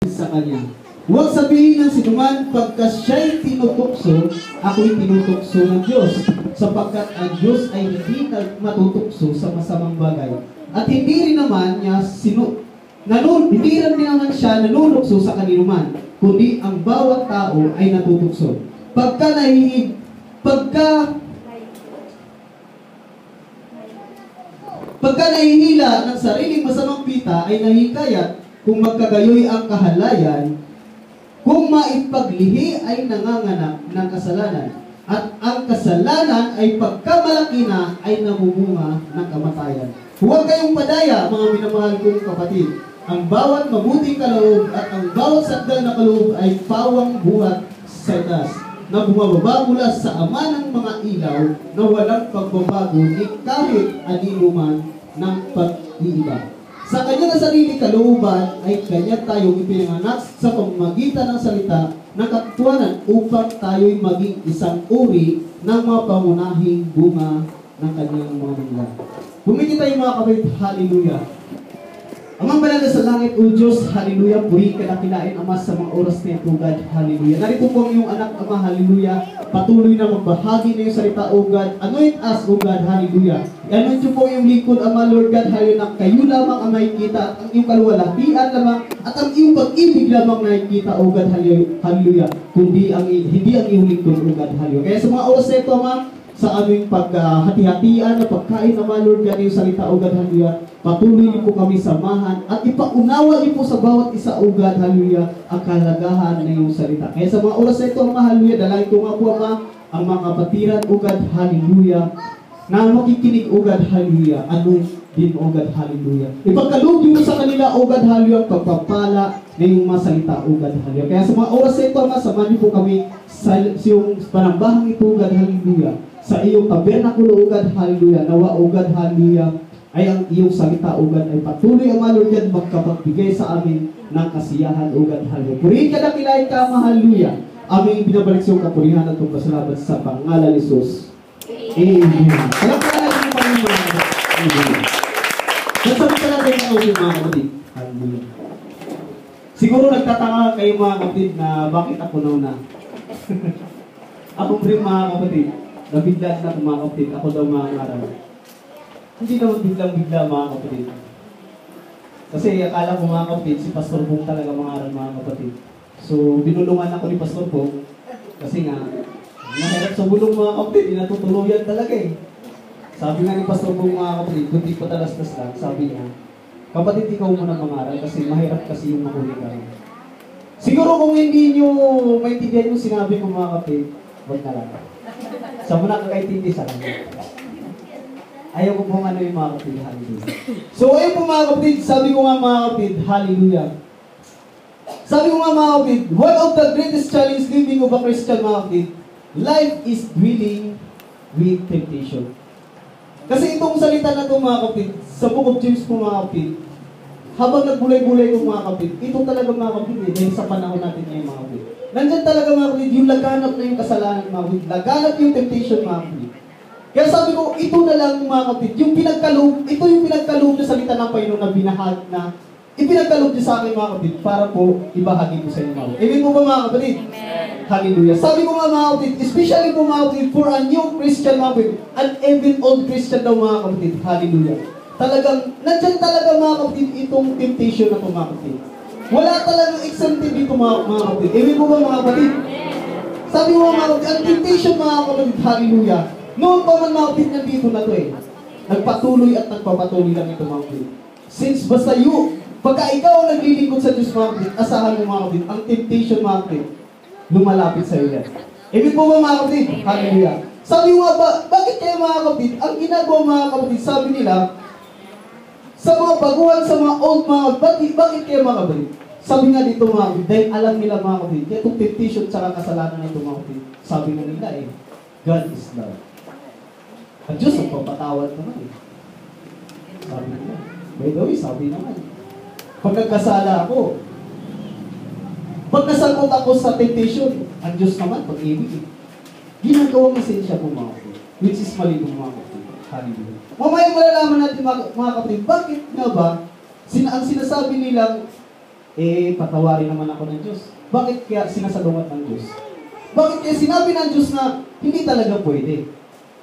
sa Kanya. Huwag sabihin ng sinuman, pagka siya'y tinutukso, ako'y tinutukso ng Diyos, sapagkat ang Diyos ay hindi matutukso sa masamang bagay. At hindi rin naman niya hindi rin naman siya nanunukso sa kaninuman, kundi ang bawat tao ay natutukso. Pagka nahihila ng sariling masamang pita ay nahikayat kung magkagayoy ang kahalayan, kung maipaglihi ay nanganganak ng kasalanan, at ang kasalanan ay pagkamalaki na ay namumunga ng kamatayan. Huwag kayong padaya, mga minamahal kong kapatid. Ang bawat mabuting kaloob at ang bawat sagdal na kaloob ay pawang buhat sa taas, na bumababa mula sa ama ng mga ilaw na walang pagbabago ni kahit aninuman ng pag-iiba. Sa kanyang sarili kalooban ay kanya tayong ipinanganak sa pamamagitan ng salita ng katotohanan upang tayo'y maging isang uri ng mga pangunahing bunga ng kanyang mga bunga. Bumiti tayo mga kapatid, hallelujah. Amang banal na sa langit, O Diyos, hallelujah, purihin ka nakilain, Ama, sa mga oras na ito, God, hallelujah. Narito po ang iyong anak, Ama, hallelujah, patuloy na magbahagi na iyong salita, O God, anoint us, O God, hallelujah. Anoint niyo po yung lingkod, Ama, Lord God, hallelujah, na kayo lamang ang makikita at ang iyong kaluwalhatian lamang at ang iyong pag-ibig lamang nakikita, O God, hallelujah, kundi hindi ang iyong lingkod, O God, hallelujah. Kaya sa mga oras na ito, Ama, sa aming paghati-hatian na pagkain naman, Lord God, yung salita, O God, hallelujah, patuloy niyo po kami samahan at ipaunawa niyo po sa bawat isa, O God, hallelujah, ang kalagahan na yung salita. Kaya sa mga oras na ito, Ama, hallelujah, dalangin ko nga po, Ama, ang mga kapatiran, O God, hallelujah, na makikinig, O God, hallelujah, ano din, O God, hallelujah. Ipagkaloob niyo sa kanila, O God, hallelujah, pagpapala na yung mga salita, O God, hallelujah. Kaya sa mga oras na ito, Ama, samahan niyo po kami sa yung panambahang ito, O God, hallelujah, sa iyong tabernakulo, O God, hallelujah, nawa, O God, hallelujah, ay ang iyong salita, O God, ay patuloy, Ama, Lord God, magkapagbigay sa amin ng kasiyahan, O God, hallelujah. Purihin ka na kilain ka, Ama, hallelujah. Aming binabalik sa iyong kapurihan at pagpasalamat sa pangalan ni Jesus. Amen. Salamat ka natin yung Panginoon. Amen. Nasabi ka natin ang audio, mga kapatid. Hallelujah. Siguro nagtatanga kayo, mga kapatid, na bakit ako nauna. Ako rin, mga kapatid, nabigla na mga kapatid, ako daw mga ngaral. Hindi naman biglang-bigla, mga kapatid. Kasi akala ko, mga kapatid, si Pastor Bong talaga mga aral, mga kapatid. So, binulungan ako ni Pastor Bong kasi nga, nahirap sa bulong, mga kapatid, inatutuluyan talaga eh. Sabi nga ni Pastor Bong, mga kapatid, kundi patalastas lang, sabi niya, kapatid, ikaw muna mangaral kasi mahirap kasi yung mahuli ka. Siguro kung hindi nyo maintindihan yung sinabi ko, mga kapatid, wag na lang. Sa muna kakaintindi sa kanya. Ayaw ko pong ano yung mga kapatid, hallelujah. So ayun po mga kapatid, sabi ko nga mga kapatid, hallelujah. Sabi ko nga mga kapatid, one of the greatest challenge living of a Christian, mga kapatid, life is dwelling with temptation. Kasi itong salita na ito, mga kapatid, sa Book of James po, mga kapatid, habang nagbulay-bulay ko, mga kapatid, ito talaga, mga kapatid, dahil sa panahon natin ngayon, mga kapatid. Nandyan talaga, mga kapatid, yung laganap na yung kasalanan, mga kapatid, laganap yung temptation, mga kapatid. Kaya sabi ko, ito na lang, mga kapatid, yung pinagkaloob, ito yung pinagkaloob na salita ng Panginoon na binahag na ipinagkaloob niya sa akin, mga kapatid, para po ibahagi ko sa inyo, mga kapatid. Amen po ba, mga kapatid? Amen. Hallelujah. Sabi ko nga, mga kapatid, especially po, mga kapatid, for a new Christian, mga kapatid, an even old Christian daw, mga kapatid, hallelujah. Talagang, nandyan talaga, mga kapatid, itong temptation na ito, mga kapatid. Wala talagang exempted dito, mga kapatid. Amen po ba, mga kapatid? Sabi ko nga, mga kapatid, ang temptation, mga kapatid, hallelujah. Noon pa man, mga kapatid, nandito na ito eh. Nagpatuloy at nagpapatuloy lang ito, mga kapatid. Since basta pagka ikaw ang naglilingkod sa Diyos, mga kapatid, asahan mo, mga kapatid, ang temptation, mga kapatid, lumalapit sa iyo yan. Ibig po ba, mga kapatid? Hallelujah. Sabi ko nga ba, bakit kaya, mga kapatid, ang ginagawa, mga kapatid, sabi nila, sa mga baguhan, sa mga old, mga kapatid, bakit kaya, mga kapatid? Sabi nga dito, mga kapatid, dahil alam nila, mga kapatid, kaya itong temptation sa kasalanan na ito, mga kapatid, sabi nga nila eh, God is love. Ang Diyos ang papatawad naman eh. Sabi nila. By the way, sabi naman, pag nagkasala ako, pag nasangkot ako sa temptation, ang Diyos naman, pag-ibig eh. Ginagawang mesensya po, mga kapatid, which is mali po, mga kapatid. Hallelujah. Mamaya malalaman natin, mga kapatid, bakit nga ba, ang sinasabi nilang patawarin naman ako ng Diyos. Bakit kaya sinasalungat ng Diyos? Bakit kaya sinabi ng Diyos na hindi talaga pwede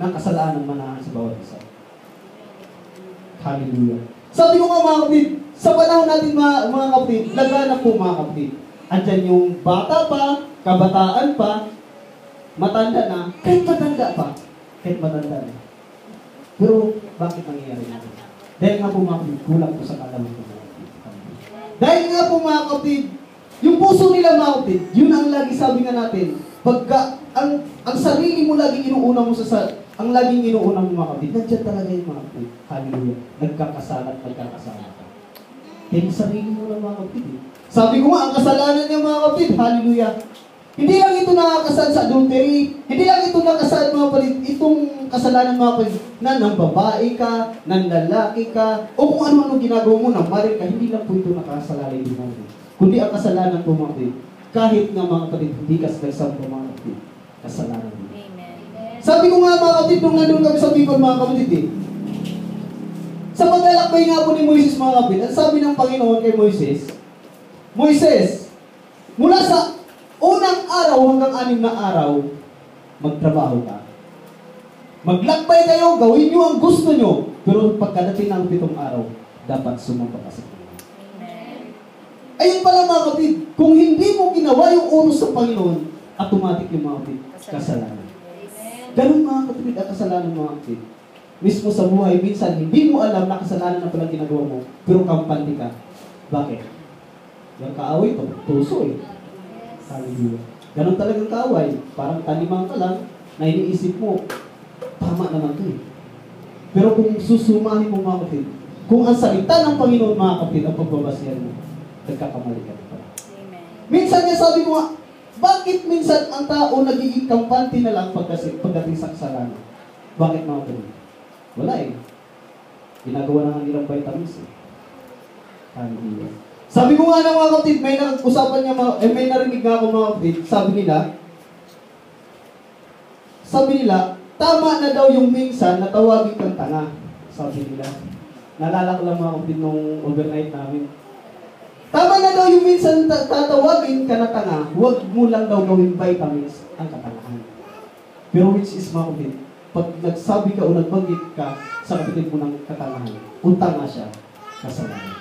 ng kasalanan manahan sa bawat isa? Hallelujah. Sabi ko nga mga kapatid, sa panahon natin mga kapatid, laganap po mga kapatid. Andyan yung bata pa, kabataan pa, matanda na, kahit matanda pa. Kahit matanda na. Pero bakit nangyayari natin? Dahil nga po mga kapatid, kulang po sa kaalaman ko mga kapatid. Dahil nga po mga kapatid, yung puso nila mga kapatid, yun ang lagi sabi nga natin, pagka ang sarili mo laging inuuna mo ang laging inuuna mo mga kapatid, nandiyan talaga yung mga kapatid. Hallelujah. Nagkakasala ka. Dahil sarili mo lang mga kapatid. Sabi ko nga, ang kasalanan niya mga kapatid, hallelujah. Hindi lang ito nakakasal sa adultery, hindi lang ito nakasal mga kapatid, itong kasalanan mga kapatid, na nang babae ka, nang lalaki ka, o kung ano-ano ginagawa mo, nang maril ka, hindi lang po ito nakasalalay din natin. Kundi ang kasalanan po mga kapatid, kahit nga mga kapatid, hindi ka nagsampo mga kapatid, kasalanan din. Sabi ko nga mga kapatid, nung nandun kami sa Bicol mga kapatid sa paglalakbay nga po ni Moises mga kapatid, ang sabi ng Panginoon kay Moises, Moises, mula sa unang araw hanggang 6 na araw, magtrabaho ka. Maglakbay kayo, gawin nyo ang gusto nyo, pero pagkadating ng 7 araw, dapat sumamba ka sa Panginoon. Ayun pala mga kapatid, kung hindi mo ginawa yung unos sa Panginoon, automatic yung mga kapatid, kasalanan. Ganun mga kapatid at kasalanan mga kapatid. Mismo sa buhay, minsan hindi mo alam na kasalanan na pala ginagawa mo, pero kampante ka. Bakit? Yung kaaway to, tuso eh. Hallelujah. Ganun talagang kaaway. Parang talimang ka lang na iniisip mo, tama naman to eh. Pero kung susumahin mo mga kapatid, kung ang salita ng Panginoon mga kapatid ang pagbabasihan mo, nagkakamali ka na pala. Minsan niya sabi mo nga, bakit minsan ang tao nagiging kampante na lang pagdating sa kasalanan? Bakit mga kapatid? Wala eh. Ginagawa na nga nilang vitamins eh. Hallelujah. Sabi ko nga ng mga kapatid, may nag-usapan niya, may narinig nga ako mga kapatid, sabi nila, tama na daw yung minsan na tawagin kang tanga. Sabi nila. Naalala ko lang mga kapatid nung overnight namin. Tama na daw yung minsan tatawagin ka na tanga, huwag mo lang daw gawing vitamins ang katangahan. Pero which is mga kapatid, pag nagsabi ka o nagbanggit ka sa kapatid mo ng katangahan, unta nga siya, kasalanan.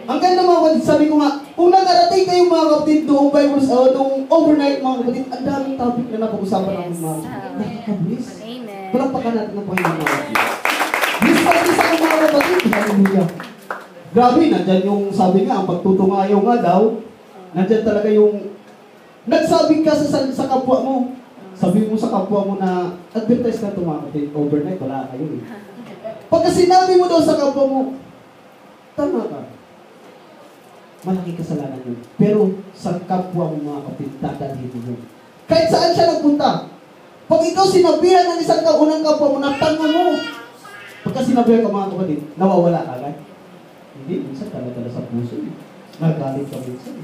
Ang ganda mga kapatid, sabi ko nga, kung nakarating kayo mga kapatid noong Bible, noong overnight mga kapatid, ang daming topic na napag-usapan namin mga kapatid. Nakakabilis. Palakpakan natin ng Panginoon mga kapatid. Bliss natin sa mga kapatid. Hallelujah. Grabe, nandyan yung sabi nga, ang pagtutungayaw nga daw, nandyan talaga yung, nagsabi ka sa kapwa mo. Sabi mo sa kapwa mo na, advertise na ito mga kapatid, overnight, wala kayo eh. Pagka sinabi mo daw sa kapwa mo, tama ka. Malaking kasalanan yun. Pero sa kapwa mo mga kapatid, dadalhin mo yun. Kahit saan siya nagpunta. Pag ikaw sinabihan ng isang unang kapwa mo na tanga mo, pagka sinabihan ka mga kapatid, nawawala ka agad. Hindi, minsan talaga sa puso. Nagalit ka minsan.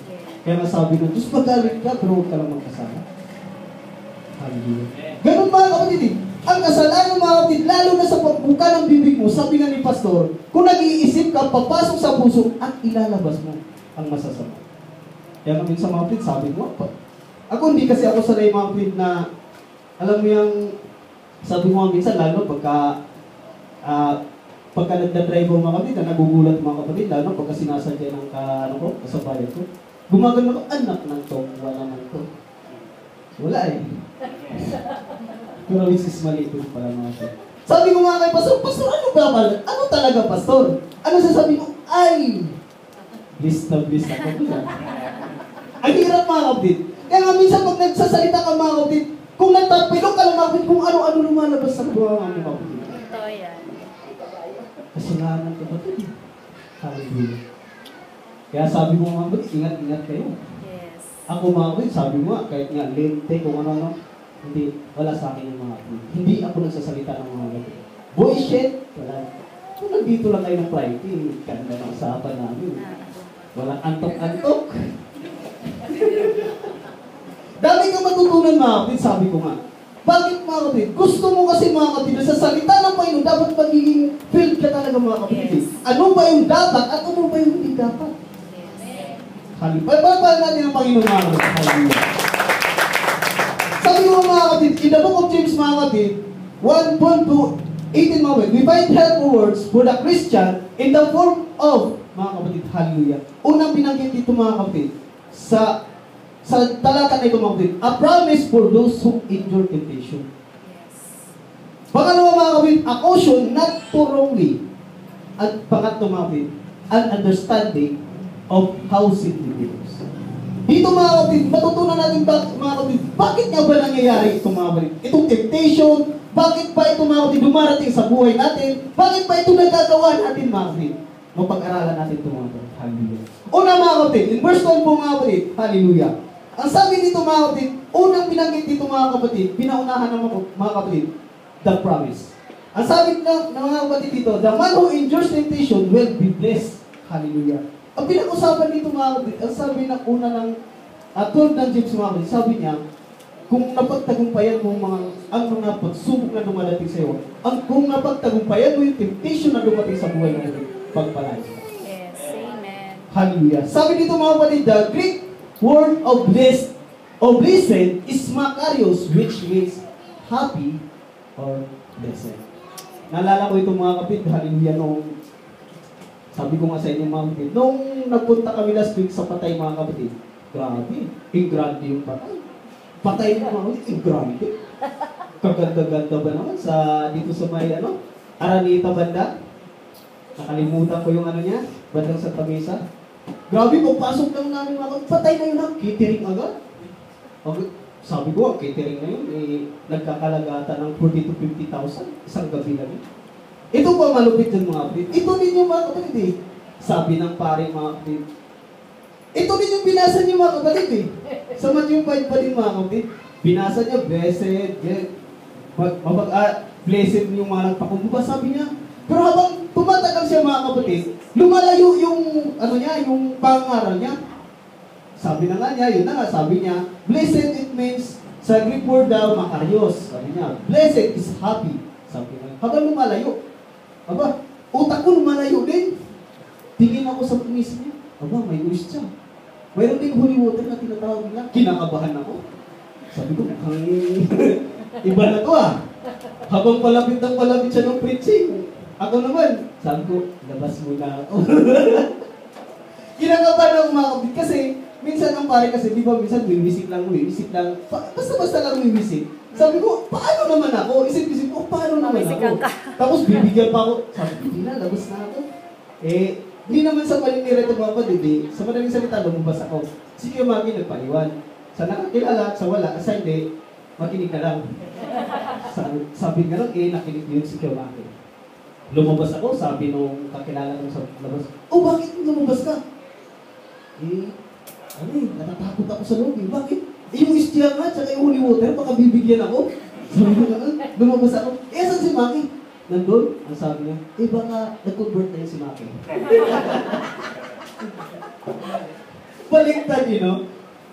Kaya nasabi ng Diyos, magalit ka, pero huwag ka lang magkasala. Hallelujah. Ganun mga kapatid eh. Ang kasalanan mga kapatid, lalo na sa pagbuka ng bibig mo, sabi nga ni Pastor, kung nag-iisip ka, papasok sa puso at ilalabas mo ang masasama. Kaya namin sa mga kapatid, sabi mo, ako hindi kasi ako sanay mga kapatid na, alam mo yung, sabi mo minsan, lalo pagka nagdadrive mo mga kapatid, na nagugulat mga kapatid, lalo pagka sinasadya ng kasabayan ko, gumagano ko, anak ng to, wala ng to. Wala eh. Pero which is mali ito pala mga kapatid. Sabi ko nga kay Pastor, ano ba pala? Ano talaga, Pastor? Ano sasabi mo? Ay! Bliss na ako. Ang hirap mga kapatid. Kaya nga minsan pag nagsasalita ka mga kapatid, kung nagtapilok ka lang mga kapatid, kung ano-ano lumalabas sa buwan mga kapatid. Ito yan. Kasalanan ka ba ito? Hallelujah. Kaya sabi mo mga kapatid, ingat-ingat kayo. Yes. Ako mga kapatid, sabi mo nga, kahit nga lente, kung ano-ano, hindi, wala sa akin yung mga kapatid. Hindi ako nagsasalita ng mga kapatid. Boy shit, wala. Kung nandito lang kayo ng Friday, ganda ng usapan namin. Walang antok-antok. Dami kang matutunan mga kapatid, sabi ko nga. Bakit mga kapatid? Gusto mo kasi mga kapatid, sa salita ng Panginoon, dapat magiging filled ka talaga mga kapatid. Yes. Ano ba yung dapat at ano ba yung hindi dapat? Yes. Hallelujah. Pagpapaan natin ang Panginoon mga kapatid. Hallelujah. Sabi ko mga kapatid, in the book of James mga kapatid, 1:18 mga kapatid, we find helpful words for the Christian in the form of, mga kapatid, hallelujah. Unang binanggit dito mga kapatid, sa talata na ito mga kapatid, a promise for those who endure temptation. Pangalawa mga kapatid, a caution not to wrongly. At pangatlo mga kapatid, an understanding of how sin develops. Dito mga kapatid, matutunan natin mga kapatid, bakit nga ba nangyayari ito mga kapatid? Itong temptation, bakit ba ito mga kapatid dumarating sa buhay natin? Bakit ba ito nagagawa natin mga kapatid? Mapag-aralan natin ito mga kapatid. Hallelujah. Una mga kapatid, in verse 1 po mga kapatid, hallelujah. Ang sabi dito mga kapatid, unang binanggit dito mga kapatid, pinaunahan ng mga kapatid, the promise. Ang sabi ng mga kapatid dito, the man who endures temptation will be blessed. Hallelujah. Ang pinag-usapan dito mga kapatid, ang sabi ng una ng 12 ng James mga kapatid, sabi niya, kung napagtagumpayan mo ang mga pagsubok na dumadating sa iyo, kung napagtagumpayan mo yung temptation na dumating sa buhay natin, pagpalain. Yes, amen. Hallelujah. Sabi dito mga kapatid, the Greek word of blessed is makarios, which means happy or blessed. Naalala ko itong mga kapatid, hallelujah, sabi ko nga sa inyo mga kapatid, nung nagpunta kami last week sa patay mga kapatid, grabe, ingrande yung patay. Patay mo mga kapatid, ingrande. Kaganda-ganda ba naman dito sa may, Aranita banda? Nakalimutan ko yung niya, bandang Santa Mesa. Grabe, pagpasok lang namin mga kapatid, patay na yun catering agad. Sabi ko, ang catering na yun, nagkakalagatan ng 40 to 50,000, isang gabi lang. Ito pa malupit dyan mga kapatid. Ito din yung mga kapatid eh. Sabi ng pare mga kapatid. Ito din yung binasa niyo mga kapatid eh. Sa Matthew 5 pa din mga kapatid. Binasa niya, blessed, blessed yung mga nagpakumbuka, sabi niya. Pero habang tumatagal siya mga kapatid, lumalayo yung, yung pangaral niya. Sabi na nga niya, yun na nga, sabi niya, blessed it means, sa Greek word daw, makarios. Sabi niya, blessed is happy. Sabi niya, habang lumalayo. Aba, utak ko lumalayo din. Tingin ako sa tumis niya. Aba, may wish siya. Mayroon din holy water na tinatawag nila. Kinakabahan ako. Sabi ko, iba na to ah. Habang palapit siya ng preaching. Ako naman, sabi ko, labas muna ako. Kinakabahan ako mga kapatid kasi, minsan ang pare kasi, di ba minsan wiwisik lang. Basta-basta lang wiwisik. Sabi ko, paano naman ako? Isip-isip ko, paano naman ako? Tapos bibigyan pa ako. Sabi ko, hindi na, labas na ako. Hindi naman sa paninira ito mga kapatid. Sa madaling salita, lumabas ako. Si Kiyomagi nagpaliwan. Sa nakakilala, sa wala, sa hindi, makinig na lang. Sabi nga lang, nakinig yun si Kiyomagi. Lumabas ako, sabi nung kakilala ko sa labas, bakit lumabas ka? Natatakot ako sa loob. Bakit? Yung istiya nga, tsaka yung holy water, baka bibigyan ako. Sabi ko nga, lumabas ako. Saan si Maki? Nandun? Ang sabi niya, baka nag-convert na yun si Maki. Baliktad,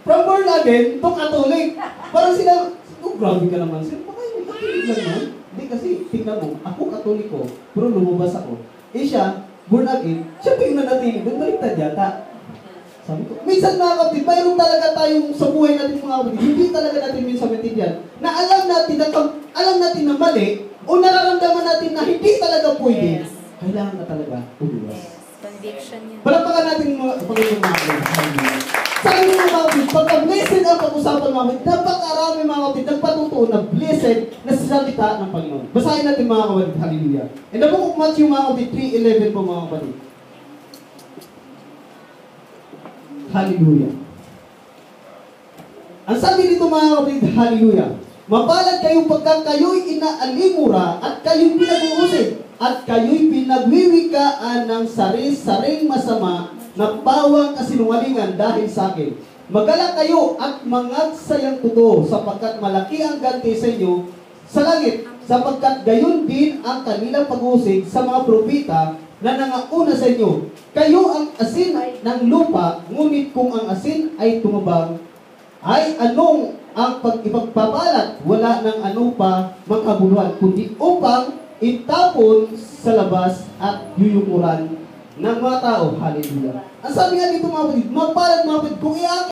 From born again to Catholic. Parang sila, grabe ka naman. Sila, baka yung Catholic lang nun. Hindi kasi, tingnan mo, ako Katoliko, pero lumabas ako. Siya, born again, siya pa yung nanatili doon, baliktad yata. Sabi ko, minsan mga kapatid, mayroon talaga tayong sa buhay natin mga kapatid, hindi talaga natin minsan maintindihan, na alam natin na mali, o nararamdaman natin na hindi talaga pwede, kailangan na talaga umiwas. Yes, conviction yun. Palapakan natin mga Panginoon mga kapatid. Sabi ng mga kapatid, pagka-blessed ang pag-usapan mga kapatid, napakarami mga kapatid, nagpatutuo na blessed na salita ng Panginoon. Basahin natin mga kapatid, hallelujah. And the book of Matthew mga kapatid, 3:11 po mga kapatid. Hallelujah. Ang sabi dito mga kapatid, hallelujah. Mapalad kayo pagka kayo'y inaalimura at kayo'y pinag-uusig at kayo'y pinagwiwikaan ng sari-saring masama na bawang kasinungalingan dahil sa akin. Magalak kayo at mangagsayang tuto sapagkat malaki ang ganti sa inyo sa langit sapagkat gayon din ang kanilang pag-uusig sa mga propeta na nangauna sa inyo. Kayo ang asin ng lupa, ngunit kung ang asin ay tumabang, ay anong ang ipagpapalat? Wala ng ano pa makabuluhan, kundi upang itapon sa labas at yuyukuran ng mga tao. Hallelujah. Ang sabi nga dito mga kapatid, mapalad mga kapatid, kung